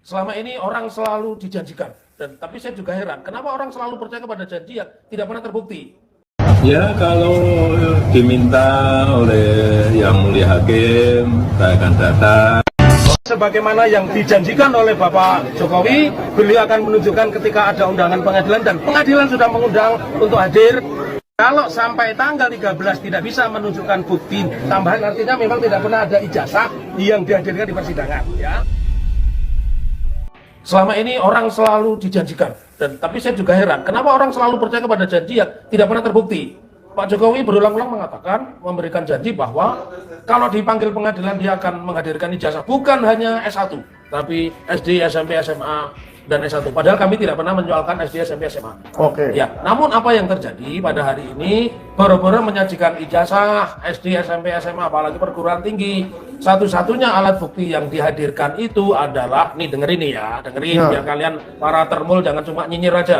Selama ini orang selalu dijanjikan, tapi saya juga heran, kenapa orang selalu percaya kepada janji yang tidak pernah terbukti? Ya kalau diminta oleh Yang Mulia Hakim, saya akan datang. Sebagaimana yang dijanjikan oleh Bapak Jokowi, beliau akan menunjukkan ketika ada undangan pengadilan dan pengadilan sudah mengundang untuk hadir. Kalau sampai tanggal 13 tidak bisa menunjukkan bukti tambahan, artinya memang tidak pernah ada ijazah yang dihadirkan di persidangan. Ya. Selama ini orang selalu dijanjikan, tapi saya juga heran, kenapa orang selalu percaya kepada janji yang tidak pernah terbukti. Pak Jokowi berulang-ulang mengatakan, memberikan janji bahwa kalau dipanggil pengadilan dia akan menghadirkan ijazah, bukan hanya S1, tapi SD, SMP, SMA, dan S1. Padahal kami tidak pernah menjualkan SD, SMP, SMA. Oke. Ya, namun apa yang terjadi pada hari ini, boro-boro menyajikan ijazah SD, SMP, SMA, apalagi perguruan tinggi. Satu-satunya alat bukti yang dihadirkan itu adalah, nih dengerin nih ya, dengerin Ya. biar kalian para termul jangan cuma nyinyir aja.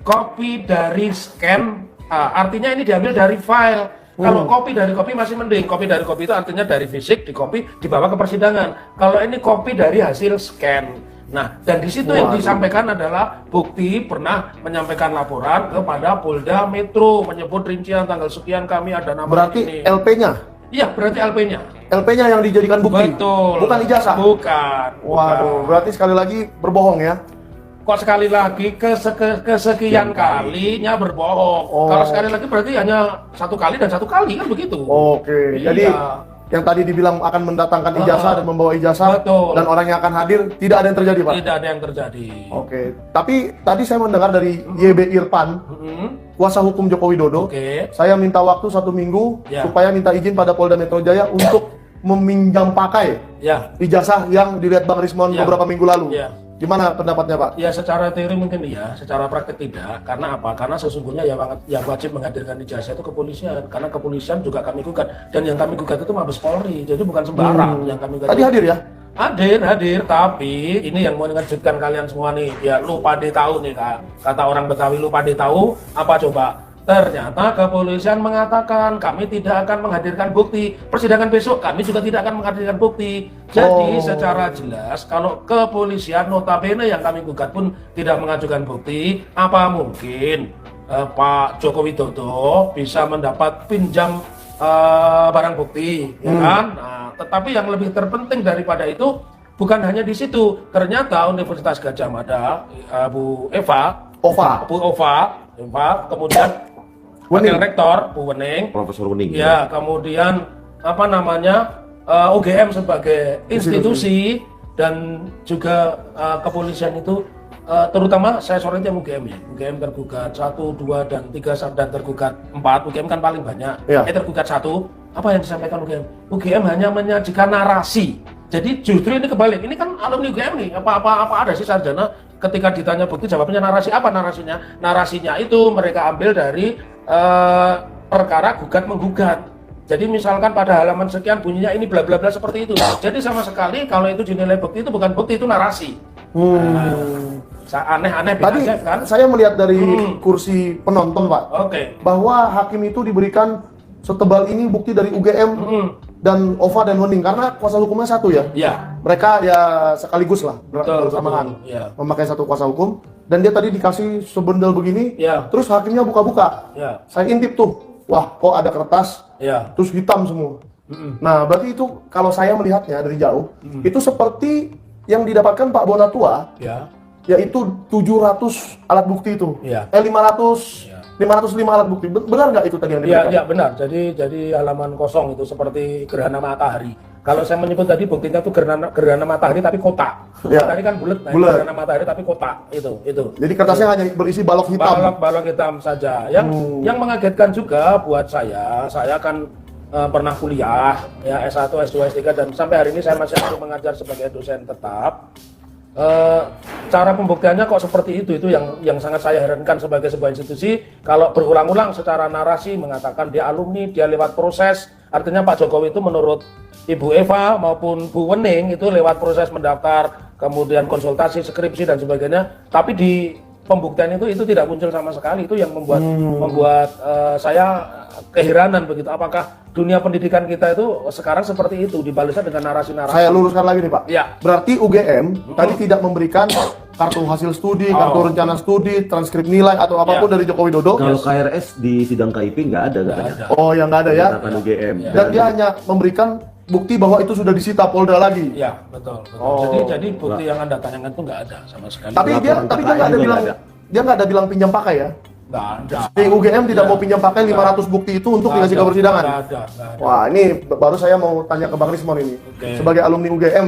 Kopi dari scan, artinya ini diambil dari file. Kalau kopi dari kopi masih mending. Kopi dari kopi itu artinya dari fisik, di kopi dibawa ke persidangan. Kalau ini kopi dari hasil scan. Nah, dan di situ yang disampaikan adalah bukti pernah menyampaikan laporan kepada Polda Metro, menyebut rincian tanggal sekian kami ada nama Berarti ini. LP-nya? Iya, berarti LP-nya. LP-nya yang dijadikan bukti? Betul. Bukan ijazah? Bukan. Waduh, berarti sekali lagi berbohong ya? Kok sekali lagi kesekian kalinya berbohong. Oh. Kalau sekali lagi berarti hanya satu kali dan satu kali kan begitu. Oke, Iya. jadi yang tadi dibilang akan mendatangkan ijazah dan membawa ijazah, Betul. dan orang yang akan hadir, tidak ada yang terjadi, Pak? Tidak ada yang terjadi. Oke, tapi tadi saya mendengar dari YB Irfan, kuasa hukum Joko Widodo, Oke. saya minta waktu 1 minggu Ya. supaya minta izin pada Polda Metro Jaya untuk meminjam pakai Ya. ijazah yang dilihat Bang Rismon Ya. beberapa minggu lalu. Ya. Gimana pendapatnya, Pak? Ya secara teori mungkin iya, secara praktek tidak. Karena apa? Karena sesungguhnya yang wajib menghadirkan ijazah itu kepolisian. Karena kepolisian juga kami gugat, dan yang kami gugat itu Mabes Polri. Jadi bukan sembarang yang kami gugat. Tadi hadir ya? Hadir, tapi ini yang mau mengejutkan kalian semua nih. Ya lu pada tahu nih, kata orang Betawi, lu pada tahu apa coba? Ternyata kepolisian mengatakan kami tidak akan menghadirkan bukti. Persidangan besok kami juga tidak akan menghadirkan bukti. Jadi secara jelas kalau kepolisian notabene yang kami gugat pun tidak mengajukan bukti, apa mungkin Pak Joko Widodo bisa mendapat pinjam barang bukti, ya kan? Nah, tetapi yang lebih terpenting daripada itu bukan hanya di situ. Ternyata Universitas Gadjah Mada, Bu Eva, kemudian Wakil Rektor Bu Wening, Profesor Wening. ya, kemudian apa namanya UGM sebagai institusi dan juga kepolisian itu terutama saya sorotnya UGM ya. UGM tergugat 1, 2, dan 3 dan tergugat 4. UGM kan paling banyak. Ya. Tergugat 1. Apa yang disampaikan UGM? UGM hanya menyajikan narasi. Jadi justru ini kebalik. Ini kan alumni UGM nih. Apa ada sih sarjana ketika ditanya bukti jawabnya narasi. Apa narasinya? Narasinya itu mereka ambil dari perkara gugat menggugat. Jadi misalkan pada halaman sekian bunyinya ini bla bla bla seperti itu. Jadi sama sekali kalau itu dinilai bukti itu bukan bukti, itu narasi. Aneh-aneh Tadi kan? saya melihat dari kursi penonton, Pak, Oke. bahwa hakim itu diberikan setebal ini bukti dari UGM dan OVA dan Wening karena kuasa hukumnya satu ya. Ya. Mereka ya sekaligus lah bersamaan betul, ya. memakai satu kuasa hukum, dan dia tadi dikasih sebendel begini, Ya. terus hakimnya buka-buka. Ya. Saya intip tuh, wah kok ada kertas, Ya. terus hitam semua. Nah berarti itu kalau saya melihatnya dari jauh, itu seperti yang didapatkan Pak Bonatua, Ya. yaitu 700 alat bukti itu, Ya. 500, Ya. 505 alat bukti. Benar nggak itu tadi yang Iya, diberikan? ya, benar. Jadi halaman kosong itu seperti gerhana matahari. Kalau saya menyebut tadi buktinya itu gerhana matahari tapi kotak. Ya. Tadi kan bulat, nah, Bulat. gerhana matahari tapi kotak. Itu. Jadi kertasnya hanya berisi balok hitam. Balok hitam saja. Yang mengagetkan juga buat saya kan pernah kuliah ya S1, S2, S3 dan sampai hari ini saya masih aktif mengajar sebagai dosen tetap. Cara pembuktiannya kok seperti itu yang sangat saya herankan sebagai sebuah institusi. Kalau berulang-ulang secara narasi mengatakan dia alumni, dia lewat proses, artinya Pak Jokowi itu menurut Ibu Eva maupun Bu Wening itu lewat proses mendaftar, kemudian konsultasi, skripsi dan sebagainya, tapi di pembuktian itu tidak muncul sama sekali. Itu yang membuat saya keheranan begitu. Apakah dunia pendidikan kita itu sekarang seperti itu, dibalasnya dengan narasi-narasi? Saya luruskan lagi nih Pak. Ya. Berarti UGM tadi tidak memberikan kartu hasil studi, kartu rencana studi, transkrip nilai atau apapun dari Joko Widodo. Kalau KRS di sidang KIP nggak ada katanya. Oh, yang nggak ada ya. Katakan UGM. Dan dia hanya memberikan bukti bahwa itu sudah disita Polda lagi. Ya, betul. Oh. Jadi bukti yang Anda tanyakan itu nggak ada sama sekali. Tapi dia nggak ada juga bilang nggak ada. dia nggak ada bilang pinjam pakai ya. nggak ada. Di UGM tidak mau pinjam pakai 500 bukti itu untuk dikasih ke persidangan. Nggak ada. Wah, ini baru saya mau tanya ke Bang Rismon ini. Oke. Sebagai alumni UGM,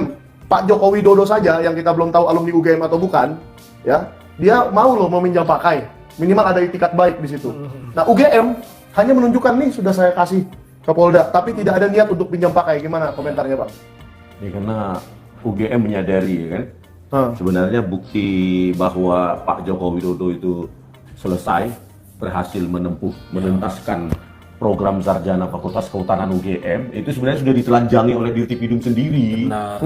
Pak Joko Widodo saja yang kita belum tahu alumni UGM atau bukan, ya, dia mau loh meminjam pakai. Minimal ada itikat baik di situ. Nah, UGM hanya menunjukkan nih sudah saya kasih ke Polda, tapi tidak ada niat untuk pinjam pakai. Gimana komentarnya, Pak? Ya, karena UGM menyadari kan, sebenarnya bukti bahwa Pak Joko Widodo itu selesai berhasil menuntaskan program sarjana Fakultas Kehutanan UGM itu sebenarnya sudah ditelanjangi oleh Dirtipidum sendiri. Nah,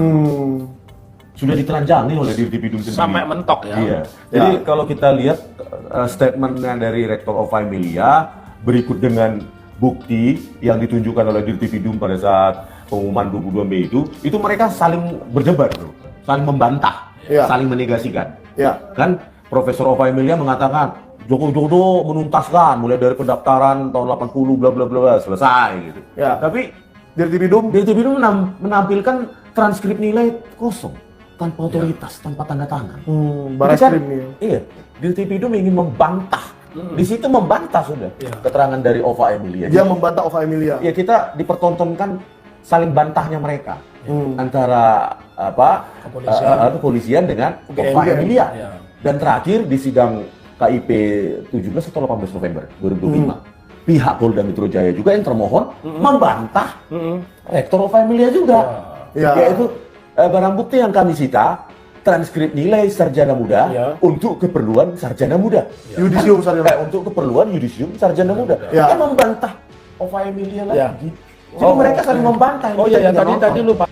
Sudah ditelanjangi oleh Dirtipidum sendiri. sampai mentok ya. Iya. Jadi kalau kita lihat statementnya dari Rektor of Emilia berikut dengan bukti yang ditunjukkan oleh Dirtipidum pada saat pengumuman 22 Mei itu mereka saling berdebat, bro. Saling membantah, saling menegasikan. Kan Profesor of Emilia mengatakan Joko Widodo menuntaskan mulai dari pendaftaran tahun 80 bla bla bla selesai gitu. Tapi Dirtipidum menampilkan transkrip nilai kosong, tanpa otoritas, tanpa tanda tangan. Barreskrim nih. Iya, Dirtipidum ingin membantah. Di situ membantah sudah keterangan dari Ova Emilia. Dia membantah Ova Emilia. Ya, kita dipertontonkan saling bantahnya mereka antara kepolisian dengan Ova Emilia. Dan terakhir di sidang KIP 17 atau 18 November 2005, pihak Polda Metro Jaya juga yang termohon membantah Rektor Ova Emilia juga. Yaitu barang bukti yang kami sita transkrip nilai sarjana muda untuk keperluan sarjana muda. Yudisium sarjana. Untuk keperluan yudisium sarjana muda. Kan membantah Ova Emilia lagi. Jadi mereka saling membantah. Oh iya, tadi lupa.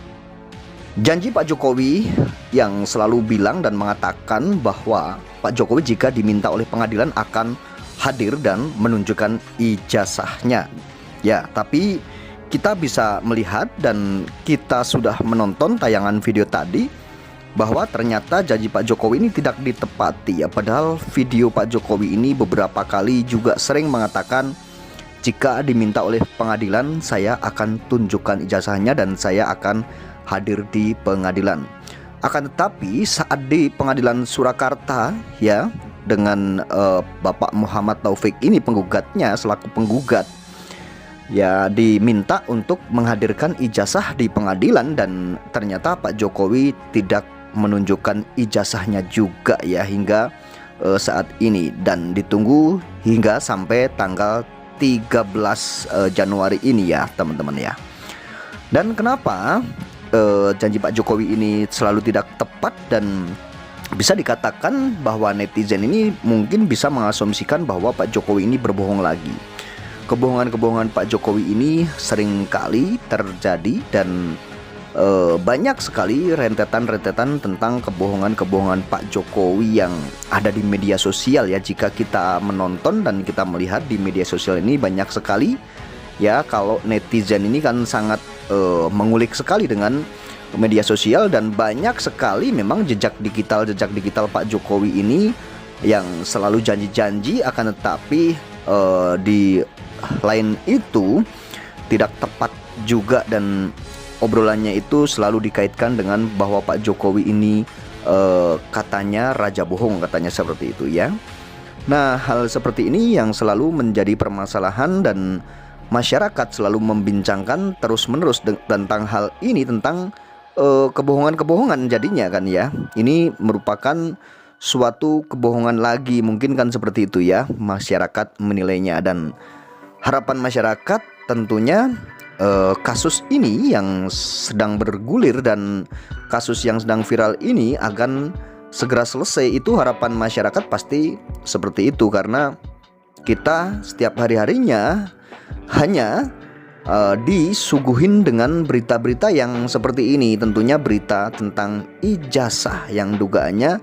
Janji Pak Jokowi yang selalu bilang dan mengatakan bahwa Pak Jokowi jika diminta oleh pengadilan akan hadir dan menunjukkan ijazahnya. Ya, tapi kita bisa melihat dan kita sudah menonton tayangan video tadi bahwa ternyata janji Pak Jokowi ini tidak ditepati ya. Padahal video Pak Jokowi ini beberapa kali juga sering mengatakan jika diminta oleh pengadilan saya akan tunjukkan ijazahnya dan saya akan hadir di pengadilan. Akan tetapi saat di pengadilan Surakarta ya dengan Bapak Muhammad Taufik ini penggugatnya selaku penggugat ya diminta untuk menghadirkan ijazah di pengadilan dan ternyata Pak Jokowi tidak menunjukkan ijazahnya juga ya hingga saat ini dan ditunggu hingga sampai tanggal 13 Januari ini ya teman-teman ya. Dan kenapa janji Pak Jokowi ini selalu tidak tepat dan bisa dikatakan bahwa netizen ini mungkin bisa mengasumsikan bahwa Pak Jokowi ini berbohong lagi. Kebohongan-kebohongan Pak Jokowi ini sering kali terjadi dan banyak sekali rentetan-rentetan tentang kebohongan-kebohongan Pak Jokowi yang ada di media sosial ya. Jika kita menonton dan kita melihat di media sosial ini banyak sekali ya, kalau netizen ini kan sangat mengulik sekali dengan media sosial dan banyak sekali memang jejak digital Pak Jokowi ini yang selalu janji-janji akan tetapi di lain itu tidak tepat juga dan obrolannya itu selalu dikaitkan dengan bahwa Pak Jokowi ini katanya raja bohong, katanya seperti itu ya. Nah, hal seperti ini yang selalu menjadi permasalahan dan masyarakat selalu membincangkan terus-menerus tentang hal ini, tentang kebohongan-kebohongan jadinya kan ya. Ini merupakan suatu kebohongan lagi, mungkin kan seperti itu ya masyarakat menilainya. Dan harapan masyarakat tentunya kasus ini yang sedang bergulir dan kasus yang sedang viral ini akan segera selesai. Itu harapan masyarakat pasti seperti itu, karena kita setiap hari-harinya hanya disuguhin dengan berita-berita yang seperti ini. Tentunya berita tentang ijazah yang dugaannya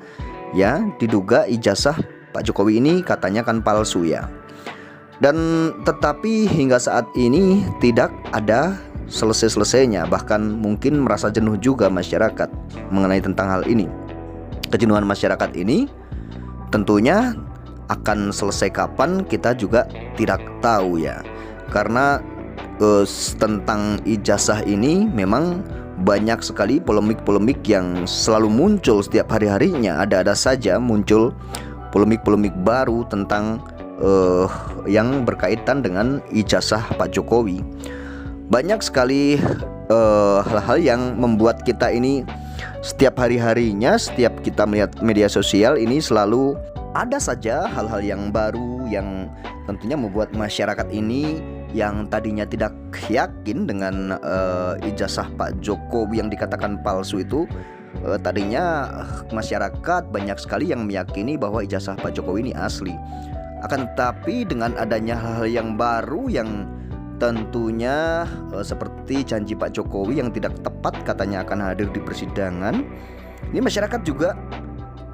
ya diduga ijazah Pak Jokowi ini katanya kan palsu ya. Dan tetapi hingga saat ini tidak ada selesai-selesainya, bahkan mungkin merasa jenuh juga masyarakat mengenai tentang hal ini. Kejenuhan masyarakat ini tentunya akan selesai kapan kita juga tidak tahu ya. Karena tentang ijazah ini memang banyak sekali polemik-polemik yang selalu muncul setiap hari-harinya. Ada-ada saja muncul polemik-polemik baru tentang yang berkaitan dengan ijazah Pak Jokowi. Banyak sekali hal-hal yang membuat kita ini setiap hari-harinya, setiap kita melihat media sosial ini selalu ada saja hal-hal yang baru yang tentunya membuat masyarakat ini yang tadinya tidak yakin dengan ijazah Pak Jokowi yang dikatakan palsu itu. Tadinya masyarakat banyak sekali yang meyakini bahwa ijazah Pak Jokowi ini asli. Akan tetapi dengan adanya hal-hal yang baru yang tentunya seperti janji Pak Jokowi yang tidak tepat, katanya akan hadir di persidangan, ini masyarakat juga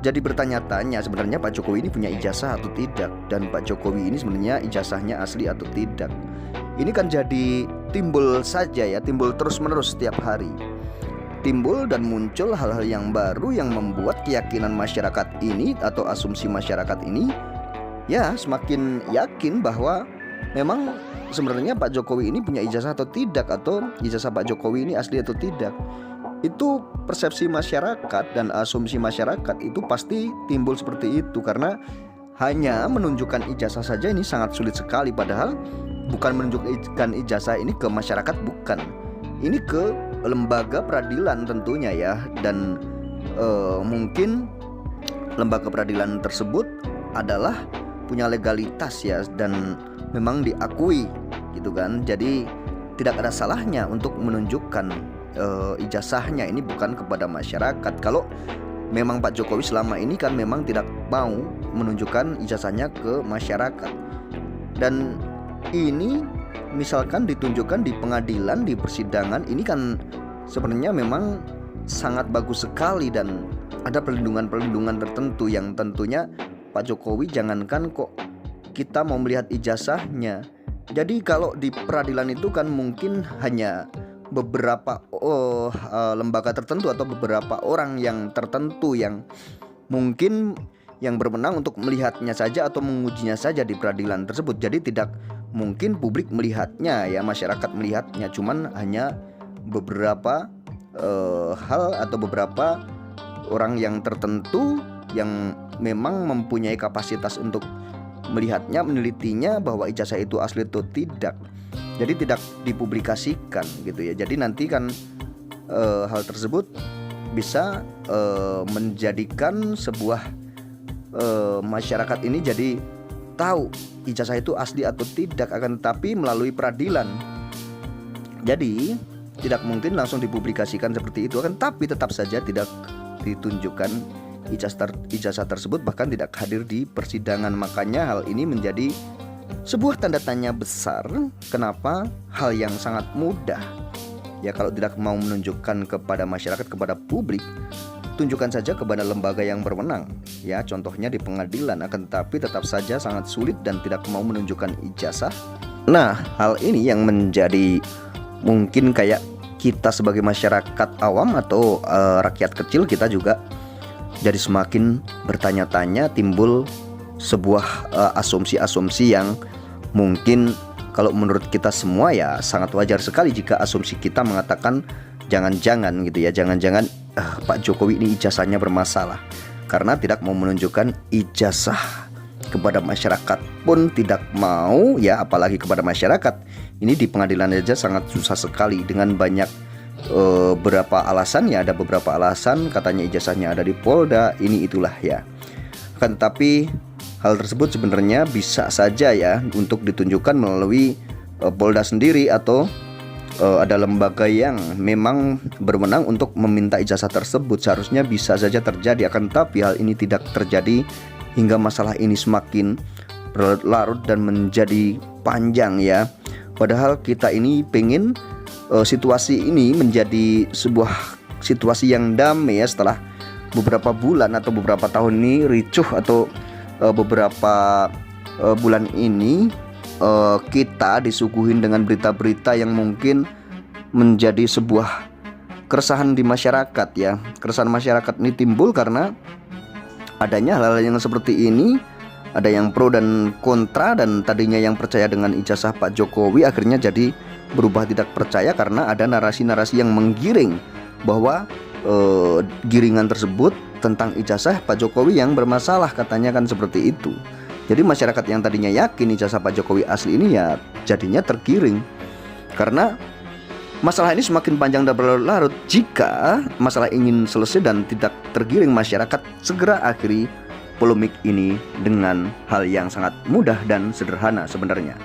jadi bertanya-tanya sebenarnya Pak Jokowi ini punya ijazah atau tidak, dan Pak Jokowi ini sebenarnya ijazahnya asli atau tidak. Ini kan jadi timbul saja ya, timbul terus-menerus setiap hari. Timbul dan muncul hal-hal yang baru yang membuat keyakinan masyarakat ini atau asumsi masyarakat ini ya semakin yakin bahwa memang sebenarnya Pak Jokowi ini punya ijazah atau tidak, atau ijazah Pak Jokowi ini asli atau tidak. Itu persepsi masyarakat dan asumsi masyarakat itu pasti timbul seperti itu, karena hanya menunjukkan ijazah saja ini sangat sulit sekali. Padahal bukan menunjukkan ijazah ini ke masyarakat, bukan. Ini ke lembaga peradilan tentunya ya. Dan mungkin lembaga peradilan tersebut adalah punya legalitas ya, dan memang diakui gitu kan. Jadi tidak ada salahnya untuk menunjukkan ijazahnya ini bukan kepada masyarakat. Kalau memang Pak Jokowi selama ini kan memang tidak mau menunjukkan ijazahnya ke masyarakat, dan ini misalkan ditunjukkan di pengadilan, di persidangan, ini kan sebenarnya memang sangat bagus sekali dan ada perlindungan-perlindungan tertentu yang tentunya Pak Jokowi jangankan kok kita mau melihat ijazahnya. Jadi kalau di peradilan itu kan mungkin hanya beberapa lembaga tertentu atau beberapa orang yang tertentu yang mungkin yang berwenang untuk melihatnya saja atau mengujinya saja di peradilan tersebut. Jadi tidak mungkin publik melihatnya ya, masyarakat melihatnya, cuman hanya beberapa hal atau beberapa orang yang tertentu yang memang mempunyai kapasitas untuk melihatnya, menelitinya bahwa ijazah itu asli atau tidak. Jadi tidak dipublikasikan gitu ya. Jadi nanti kan hal tersebut bisa menjadikan sebuah masyarakat ini jadi tahu ijazah itu asli atau tidak, akan tetapi melalui peradilan. Jadi tidak mungkin langsung dipublikasikan seperti itu, akan tapi tetap saja tidak ditunjukkan ijazah tersebut, bahkan tidak hadir di persidangan. Makanya hal ini menjadi sebuah tanda tanya besar. Kenapa hal yang sangat mudah ya, kalau tidak mau menunjukkan kepada masyarakat, kepada publik, tunjukkan saja kepada lembaga yang berwenang ya, contohnya di pengadilan, akan tetapi tetap saja sangat sulit dan tidak mau menunjukkan ijazah. Nah, hal ini yang menjadi mungkin kayak kita sebagai masyarakat awam atau rakyat kecil, kita juga jadi semakin bertanya-tanya, timbul sebuah asumsi-asumsi yang mungkin kalau menurut kita semua ya sangat wajar sekali jika asumsi kita mengatakan jangan-jangan gitu ya, jangan-jangan Pak Jokowi ini ijazahnya bermasalah karena tidak mau menunjukkan ijazah kepada masyarakat pun tidak mau ya, apalagi kepada masyarakat. Ini di pengadilan saja sangat susah sekali dengan banyak beberapa alasan ya, ada beberapa alasan katanya ijazahnya ada di Polda, ini itulah ya. Kan tapi hal tersebut sebenarnya bisa saja ya untuk ditunjukkan melalui Polda sendiri atau ada lembaga yang memang berwenang untuk meminta ijazah tersebut. Seharusnya bisa saja terjadi, akan tapi hal ini tidak terjadi hingga masalah ini semakin berlarut dan menjadi panjang ya. Padahal kita ini pengen situasi ini menjadi sebuah situasi yang damai ya, setelah beberapa bulan atau beberapa tahun ini ricuh atau beberapa bulan ini kita disuguhin dengan berita-berita yang mungkin menjadi sebuah keresahan di masyarakat ya. Keresahan masyarakat ini timbul karena adanya hal-hal yang seperti ini. Ada yang pro dan kontra, dan tadinya yang percaya dengan ijazah Pak Jokowi akhirnya jadi berubah tidak percaya karena ada narasi-narasi yang menggiring bahwa giringan tersebut tentang ijazah Pak Jokowi yang bermasalah, katanya kan seperti itu. Jadi masyarakat yang tadinya yakin ijazah Pak Jokowi asli ini ya jadinya tergiring. Karena masalah ini semakin panjang dan berlarut. Jika masalah ingin selesai dan tidak tergiring, masyarakat segera akhiri polemik ini dengan hal yang sangat mudah dan sederhana sebenarnya.